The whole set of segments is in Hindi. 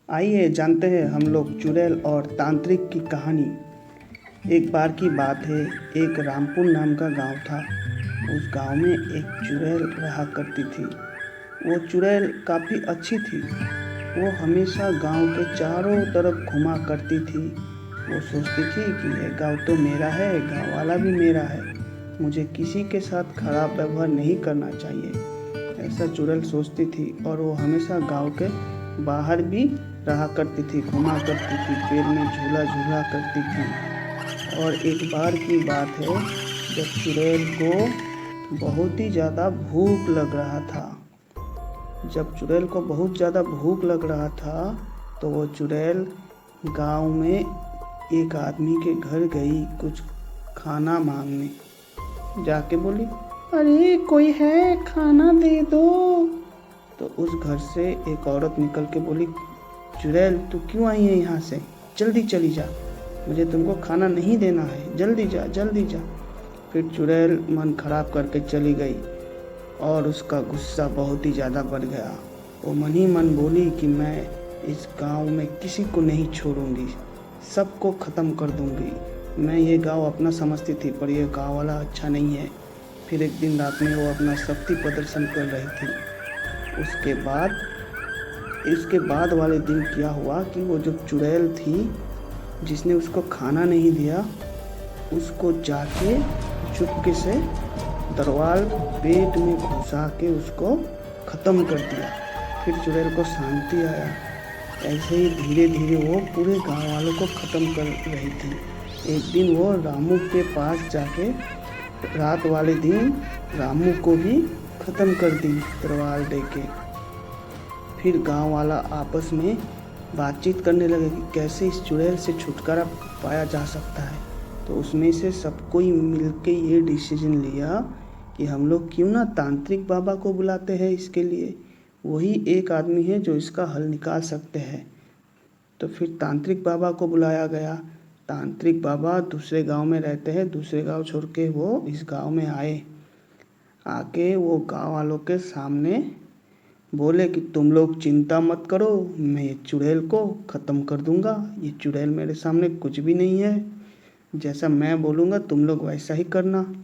आइए जानते हैं हम लोग चुड़ैल और तांत्रिक की कहानी। एक बार की बात है, एक रामपुर नाम का गांव था। उस गांव में एक चुड़ैल रहा करती थी। वो चुड़ैल काफ़ी अच्छी थी। वो हमेशा गांव के चारों तरफ घुमा करती थी। वो सोचती थी कि यह गांव तो मेरा है, गांव वाला भी मेरा है, मुझे किसी के साथ खराब व्यवहार नहीं करना चाहिए, ऐसा चुड़ैल सोचती थी। और वो हमेशा गांव के बाहर भी रहा करती थी, घुमा करती थी, पेड़ में झूला झूला करती थी। और एक बार की बात है, जब चुड़ैल को बहुत ही ज़्यादा भूख लग रहा था। जब चुड़ैल को बहुत ज़्यादा भूख लग रहा था तो वो चुड़ैल गांव में एक आदमी के घर गई कुछ खाना मांगने। जाके बोली, अरे कोई है, खाना दे दो। तो उस घर से एक औरत निकल के बोली, चुड़ैल तू क्यों आई है यहाँ से, जल्दी चली जा, मुझे तुमको खाना नहीं देना है, जल्दी जा जल्दी जा। फिर चुड़ैल मन खराब करके चली गई और उसका गुस्सा बहुत ही ज़्यादा बढ़ गया। वो मन ही मन बोली कि मैं इस गांव में किसी को नहीं छोड़ूंगी, सबको ख़त्म कर दूंगी। मैं ये गांव अपना समझती थी, पर यह गांव वाला अच्छा नहीं है। फिर एक दिन रात में वो अपना शक्ति प्रदर्शन कर रही थी। इसके बाद वाले दिन क्या हुआ कि वो जो चुड़ैल थी जिसने उसको खाना नहीं दिया, उसको जाके चुपके से दरवाल पेट में घुसा के उसको ख़त्म कर दिया। फिर चुड़ैल को शांति आया। ऐसे ही धीरे धीरे वो पूरे गांव वालों को ख़त्म कर रही थी। एक दिन वो रामू के पास जाके रात वाले दिन रामू को भी ख़त्म कर दी दरवाल दे के। फिर गांव वाला आपस में बातचीत करने लगे कि कैसे इस चुड़ैल से छुटकारा पाया जा सकता है। तो उसमें से सबको ही मिलके ये डिसीजन लिया कि हम लोग क्यों ना तांत्रिक बाबा को बुलाते हैं इसके लिए, वही एक आदमी है जो इसका हल निकाल सकते हैं। तो फिर तांत्रिक बाबा को बुलाया गया। तांत्रिक बाबा दूसरे गांव में रहते हैं, दूसरे गांव छोड़ के वो इस गांव में आए। आके वो गांव वालों के सामने बोले कि तुम लोग चिंता मत करो, मैं ये चुड़ैल को ख़त्म कर दूंगा। ये चुड़ैल मेरे सामने कुछ भी नहीं है, जैसा मैं बोलूँगा तुम लोग वैसा ही करना।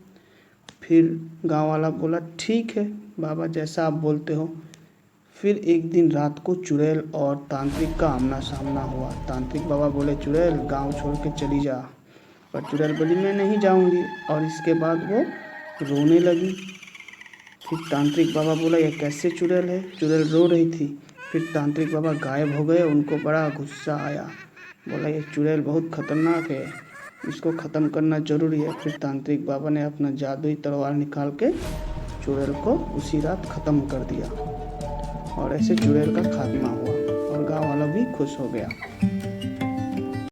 फिर गांव वाला बोला, ठीक है बाबा, जैसा आप बोलते हो। फिर एक दिन रात को चुड़ैल और तांत्रिक का आमना सामना हुआ। तांत्रिक बाबा बोले, चुड़ैल गांव छोड़ के चली जा। पर चुड़ैल बोली, मैं नहीं जाऊंगी। और इसके बाद वो रोने लगी। फिर तांत्रिक बाबा बोला, यह कैसे चुड़ैल है? चुड़ैल रो रही थी। फिर तांत्रिक बाबा गायब हो गए। उनको बड़ा गुस्सा आया। बोला, ये चुड़ैल बहुत खतरनाक है, इसको ख़त्म करना ज़रूरी है। फिर तांत्रिक बाबा ने अपना जादुई तलवार निकाल के चुड़ैल को उसी रात ख़त्म कर दिया। और ऐसे चुड़ैल का खात्मा हुआ और गाँव वाला भी खुश हो गया।